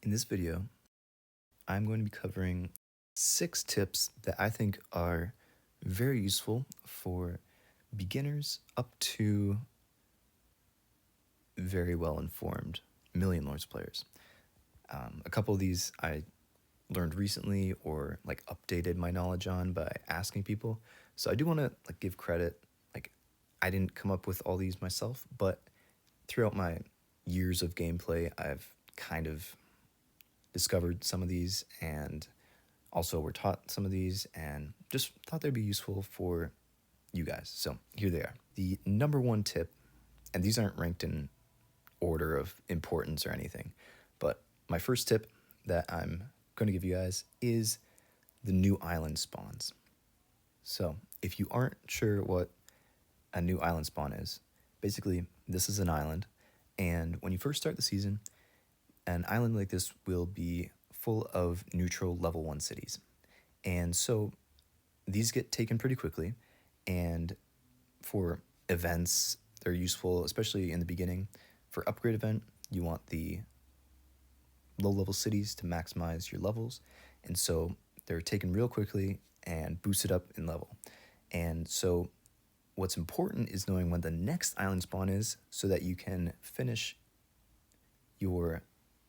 In this video, I'm going to be covering 6 tips that I think are very useful for beginners up to very well-informed Million Lords players. A couple of these I learned recently or updated my knowledge on by asking people. So I do want to give credit. I didn't come up with all these myself, but throughout my years of gameplay, I've kind of discovered some of these and also were taught some of these and just thought they'd be useful for you guys. So here they are. The number one tip, and these aren't ranked in order of importance or anything, but my first tip that I'm going to give you guys is the new island spawns. So if you aren't sure what a new island spawn is, basically this is an island, and when you first start the season, an island like this will be full of neutral level 1 cities. And so these get taken pretty quickly, and for events, they're useful, especially in the beginning. For upgrade event, you want the low-level cities to maximize your levels, and so they're taken real quickly and boosted up in level. And so what's important is knowing when the next island spawn is so that you can finish your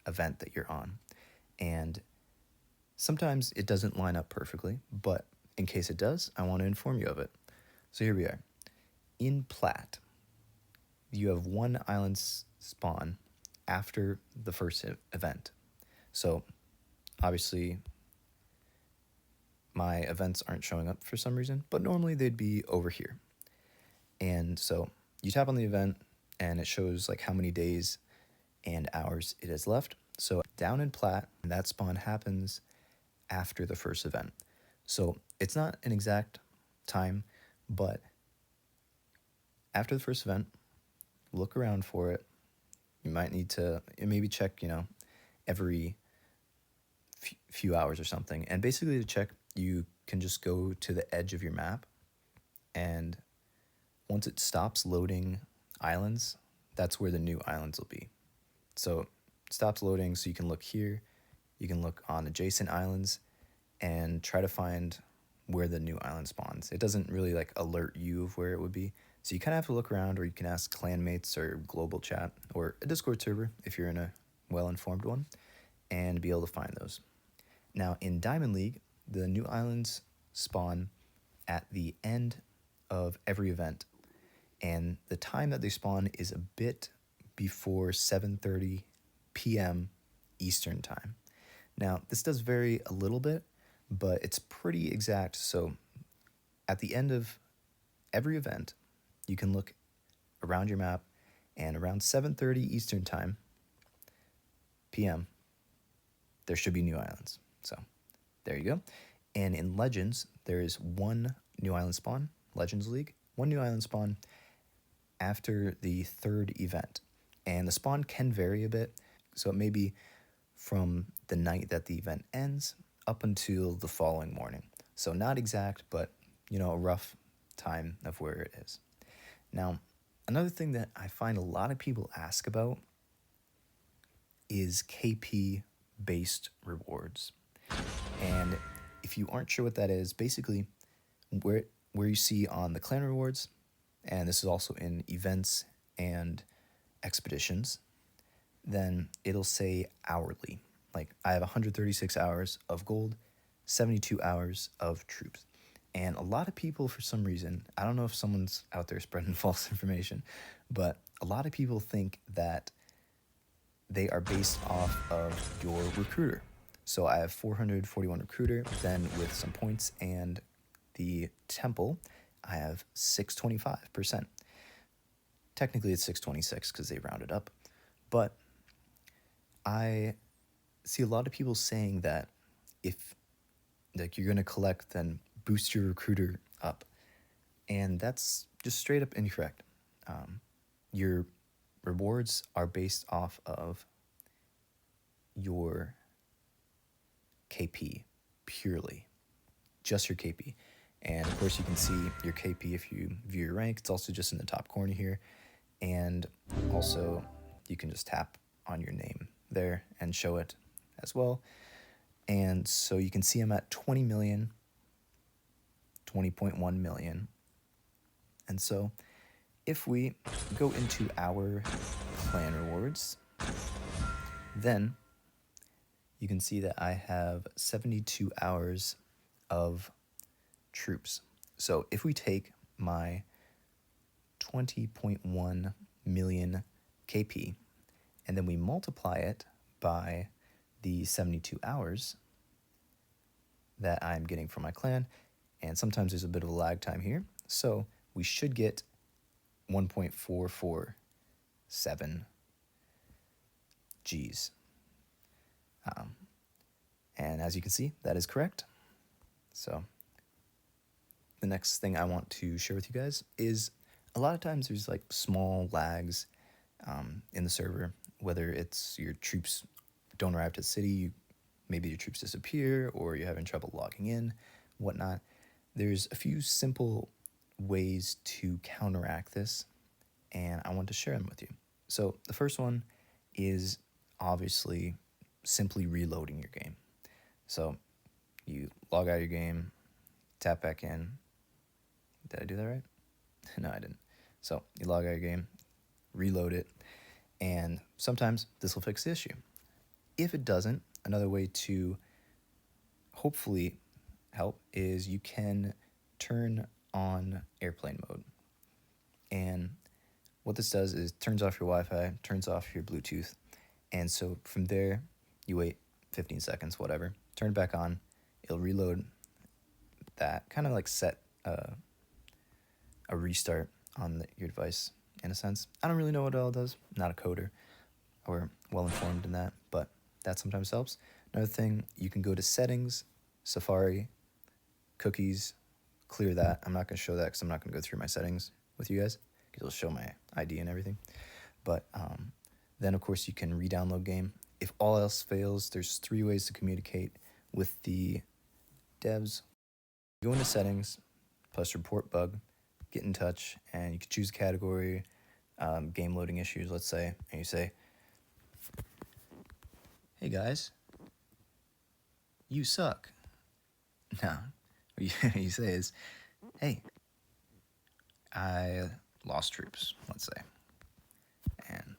event that you're on. And sometimes it doesn't line up perfectly, but in case it does, I want to inform you of it. So here we are. In Plat, you have one island spawn after the first event. So obviously my events aren't showing up for some reason, but normally they'd be over here. And so you tap on the event and it shows how many days and hours it has left. So down in Plat, that spawn happens after the first event. So it's not an exact time, but after the first event, look around for it. You might need to maybe check, every few hours or something. And basically to check, you can just go to the edge of your map, and once it stops loading islands, that's where the new islands will be. So it stops loading, so you can look here, you can look on adjacent islands and try to find where the new island spawns. It doesn't really alert you of where it would be. So you kind of have to look around, or you can ask clanmates or global chat or a Discord server if you're in a well-informed one, and be able to find those. Now in Diamond League, the new islands spawn at the end of every event, and the time that they spawn is a bit before 7:30 p.m. Eastern time. Now this does vary a little bit, but it's pretty exact. So at the end of every event, you can look around your map, and around 7:30 Eastern time p.m. there should be new islands. So there you go. And in Legends, there is one new island spawn, Legends League, one new island spawn after the third event. And the spawn can vary a bit, so it may be from the night that the event ends up until the following morning. So not exact, but a rough time of where it is. Now, another thing that I find a lot of people ask about is KP-based rewards. And if you aren't sure what that is, basically where you see on the clan rewards, and this is also in events and expeditions, then it'll say hourly. I have 136 hours of gold, 72 hours of troops. And a lot of people, for some reason, I don't know if someone's out there spreading false information, but a lot of people think that they are based off of your recruiter. So I have 441 recruiter, then with some points and the temple, I have 625%. Technically it's 626 because they rounded up, but I see a lot of people saying that if you're going to collect, then boost your recruiter up, and that's just straight up incorrect. Your rewards are based off of your KP purely, just your KP. And of course you can see your KP if you view your rank. It's also just in the top corner here, and also you can just tap on your name there and show it as well. And so you can see I'm at 20 million, 20.1 million. And so if we go into our clan rewards, then you can see that I have 72 hours of troops. So if we take my 20.1 million KP and then we multiply it by the 72 hours that I'm getting from my clan, and sometimes there's a bit of a lag time here, so we should get 1.447 Gs. And as you can see, that is correct. So the next thing I want to share with you guys is a lot of times there's like small lags in the server, whether it's your troops don't arrive to the city, maybe your troops disappear, or you're having trouble logging in, whatnot. There's a few simple ways to counteract this, and I want to share them with you. So the first one is obviously simply reloading your game. So you log out of your game, tap back in. Did I do that right? No, I didn't. So you log out of your game, reload it, and sometimes this will fix the issue. If it doesn't, another way to hopefully help is you can turn on airplane mode. And what this does is turns off your Wi-Fi, turns off your Bluetooth, and so from there, you wait 15 seconds, whatever, turn it back on, it'll reload that, kind of like set a restart on your device in a sense. I don't really know what it all does, I'm not a coder or well informed in that, but that sometimes helps. Another thing, you can go to settings, Safari, cookies, clear that. I'm not going to show that because I'm not going to go through my settings with you guys because it'll show my ID and everything. But then, of course, you can re-download game. If all else fails, there's 3 ways to communicate with the devs. Go into settings, plus report bug, get in touch, and you can choose a category, game loading issues, let's say, and you say, hey guys, you suck. No, what you say is, hey, I lost troops, let's say. And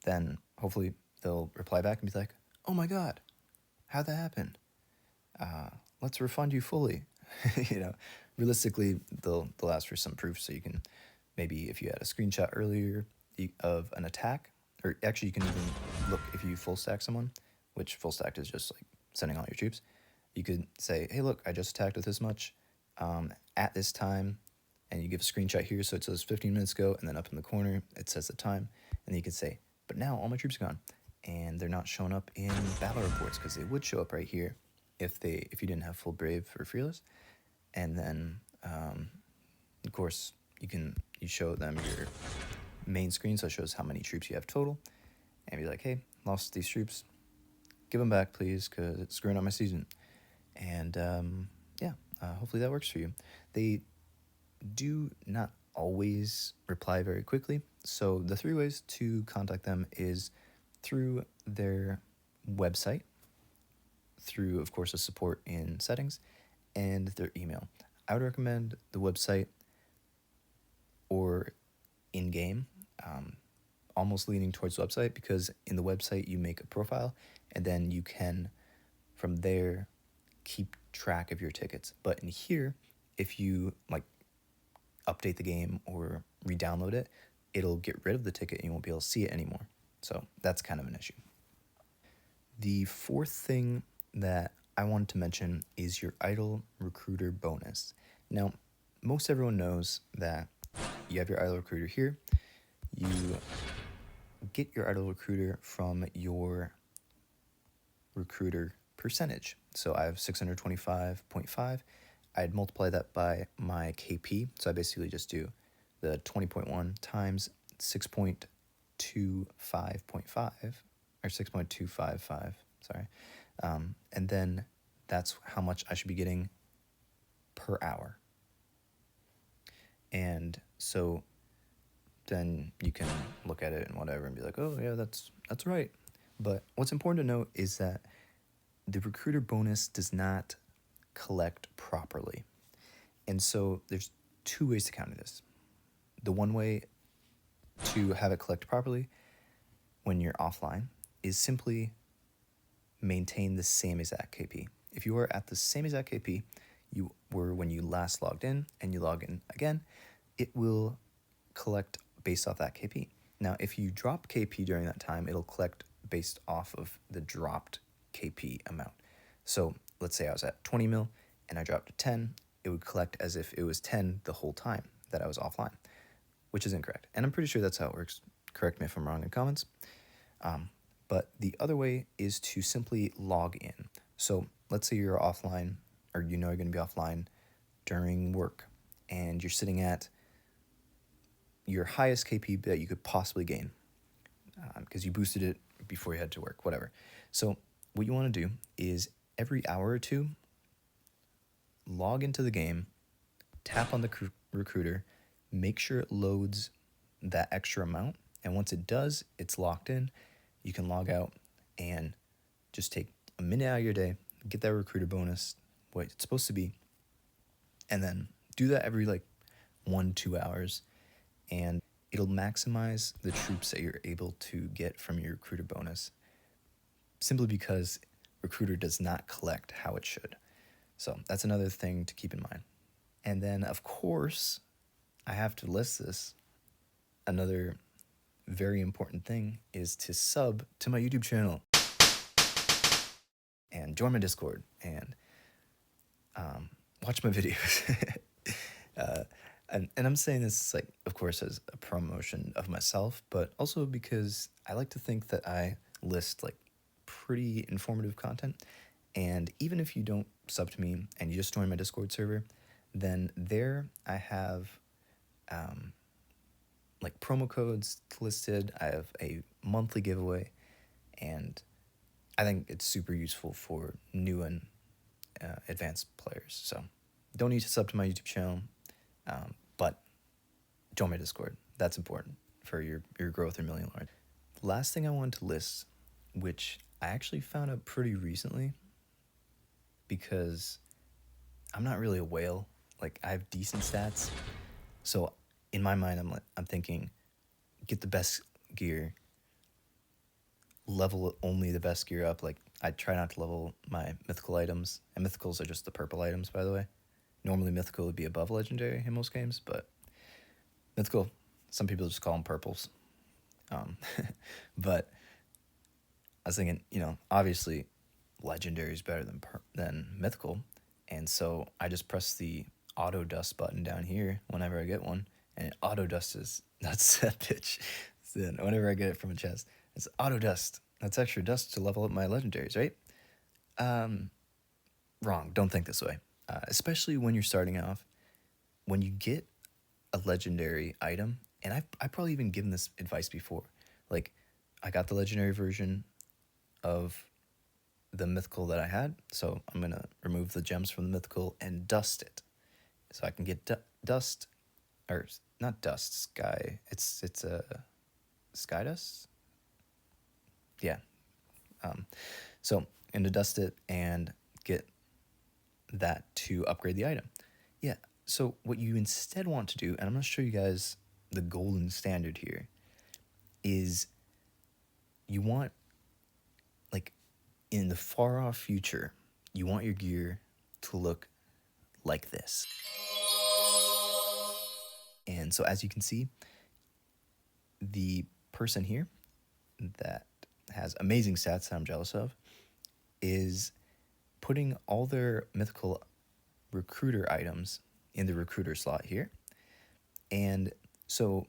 then hopefully they'll reply back and be like, oh my god, how'd that happen? Let's refund you fully. Realistically, they'll ask for some proof, so you can maybe, if you had a screenshot earlier of an attack, or actually you can even look if you full stack someone, which full stack is just like sending all your troops. You could say, hey, look, I just attacked with this much at this time, and you give a screenshot here, so it says 15 minutes ago, and then up in the corner it says the time, and then you could say, but now all my troops are gone, and they're not showing up in battle reports, because they would show up right here if you didn't have full brave or fearless. And then of course you show them your main screen, so it shows how many troops you have total, and be like, hey, lost these troops, give them back please, because it's screwing up my season. And hopefully that works for you. They do not always reply very quickly, so the 3 ways to contact them is through their website, through, of course, the support in settings, and their email. I would recommend the website or in-game, almost leaning towards the website, because in the website you make a profile, and then you can, from there, keep track of your tickets. But in here, if you update the game or re-download it, it'll get rid of the ticket and you won't be able to see it anymore. So that's kind of an issue. The 4th thing that I wanted to mention is your idle recruiter bonus. Now, most everyone knows that you have your idle recruiter here. You get your idle recruiter from your recruiter percentage. So I have 625.5. I'd multiply that by my KP. So I basically just do the 20.1 times 6.25.5, or 6.255, sorry. And then that's how much I should be getting per hour. And so then you can look at it and whatever and be like, oh yeah, that's right. But what's important to note is that the recruiter bonus does not collect properly. And so there's two ways to counter this. The one way to have it collect properly when you're offline is simply maintain the same exact KP. If you are at the same exact KP you were when you last logged in and you log in again, it will collect based off that KP. Now, if you drop KP during that time, it'll collect based off of the dropped KP amount. So let's say I was at 20 mil and I dropped to 10, it would collect as if it was 10 the whole time that I was offline, which is incorrect. And I'm pretty sure that's how it works. Correct me if I'm wrong in comments. But the other way is to simply log in. So let's say you're offline, or you know you're going to be offline during work, and you're sitting at your highest KP that you could possibly gain because you boosted it before you had to work, whatever. So what you want to do is every hour or two, log into the game, tap on the recruiter, make sure it loads that extra amount, and once it does, it's locked in. You can log out and just take a minute out of your day, get that recruiter bonus, what it's supposed to be, and then do that every like 1-2 hours, and it'll maximize the troops that you're able to get from your recruiter bonus, simply because recruiter does not collect how it should. So that's another thing to keep in mind. And then, of course, I have to list this. Another very important thing is to sub to my YouTube channel and join my Discord and watch my videos. And I'm saying this, like, of course, as a promotion of myself, but also because I like to think that I list like pretty informative content. And even if you don't sub to me and you just join my Discord server, then there I have like promo codes listed. I have a monthly giveaway, and I think it's super useful for new and advanced players. So don't need to sub to my YouTube channel, but join my Discord. That's important for your growth in Million Lord. Last thing I wanted to list, which I actually found out pretty recently, because I'm not really a whale. Like, I have decent stats, so in my mind, I'm thinking, get the best gear, level only the best gear up. Like, I try not to level my mythical items, and mythicals are just the purple items, by the way. Normally, mythical would be above legendary in most games, but mythical, some people just call them purples. But I was thinking, obviously, legendary is better than mythical, and so I just press the auto dust button down here whenever I get one, and it auto dusts. That's that bitch. So then whenever I get it from a chest, it's auto dust. That's extra dust to level up my legendaries, right? Wrong. Don't think this way. Especially when you're starting off, when you get a legendary item, and I've probably even given this advice before. Like, I got the legendary version of the mythical that I had, so I'm gonna remove the gems from the mythical and dust it, so I can get dust, or not dust, sky. It's a sky dust. Yeah. So I'm gonna dust it and get that to upgrade the item. Yeah. So what you instead want to do, and I'm gonna show you guys the golden standard here, is you want, like, in the far off future, you want your gear to look like this. And so as you can see, the person here that has amazing stats that I'm jealous of is putting all their mythical recruiter items in the recruiter slot here. And so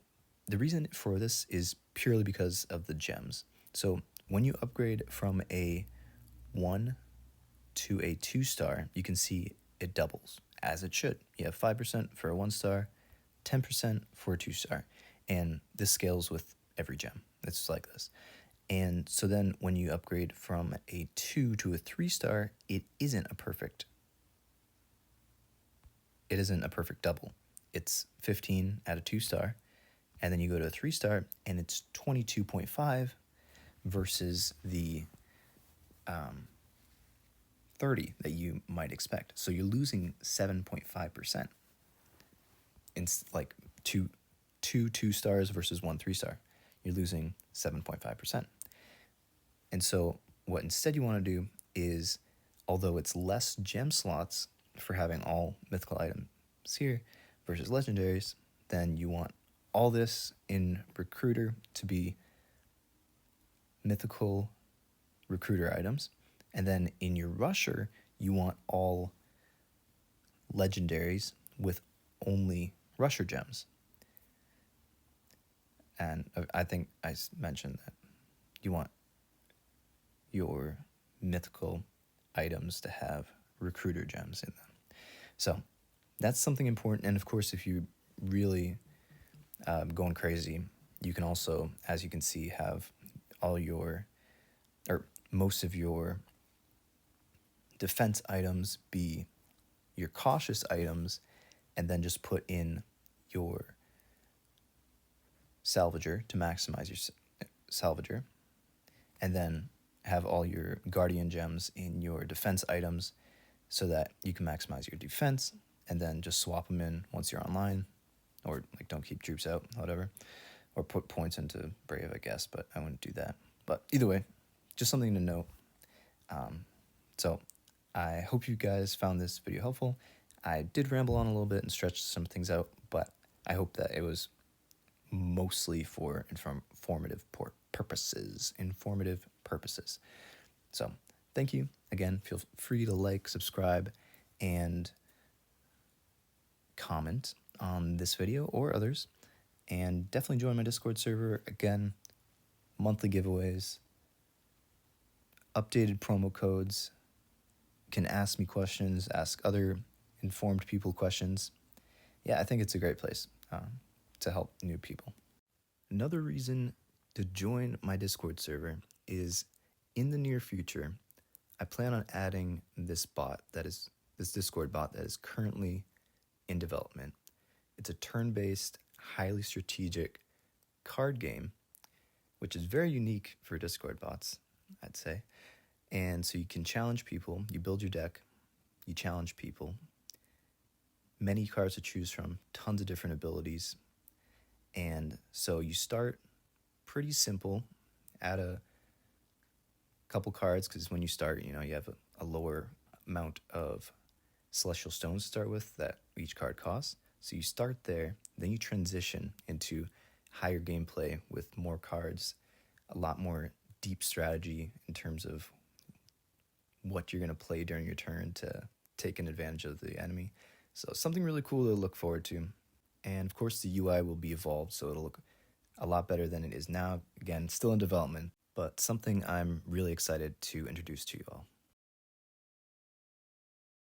the reason for this is purely because of the gems. So when you upgrade from a 1 to a 2-star, you can see it doubles, as it should. You have 5% for a 1-star, 10% for a 2-star, and this scales with every gem. It's just like this. And so then when you upgrade from a 2 to a 3-star, it isn't a perfect double. It's 15 at a 2-star, and then you go to a 3-star and it's 22.5, versus the 30 that you might expect. So you're losing 7.5% in like two stars versus 1 3-star. You're losing 7.5%. And so what instead you want to do is, although it's less gem slots for having all mythical items here versus legendaries, then you want all this in recruiter to be mythical recruiter items. And then in your rusher, you want all legendaries with only rusher gems. And I think I mentioned that you want your mythical items to have recruiter gems in them. So that's something important. And of course, if you really going crazy, you can also, as you can see, have all your, or most of your defense items be your cautious items, and then just put in your salvager to maximize your salvager, and then have all your guardian gems in your defense items so that you can maximize your defense, and then just swap them in once you're online, or like don't keep troops out, whatever, or put points into Brave, I guess, but I wouldn't do that. But either way, just something to note. So I hope you guys found this video helpful. I did ramble on a little bit and stretch some things out, but I hope that it was mostly for informative purposes. So thank you. Again, feel free to like, subscribe, and comment on this video or others. And definitely join my Discord server. Again, monthly giveaways, updated promo codes. You can ask me questions, ask other informed people questions. Yeah, I think it's a great place to help new people. Another reason to join my Discord server is in the near future, I plan on adding this Discord bot that is currently in development. It's a turn-based, highly strategic card game, which is very unique for Discord bots, I'd say. And so you can challenge people, you build your deck, you challenge people, many cards to choose from, tons of different abilities. And so you start pretty simple, add a couple cards, because when you start, you have a lower amount of celestial stones to start with that each card costs. So you start there, then you transition into higher gameplay with more cards, a lot more deep strategy in terms of what you're going to play during your turn to take an advantage of the enemy. So something really cool to look forward to. And of course the UI will be evolved, so it'll look a lot better than it is now. Again, still in development, but something I'm really excited to introduce to you all.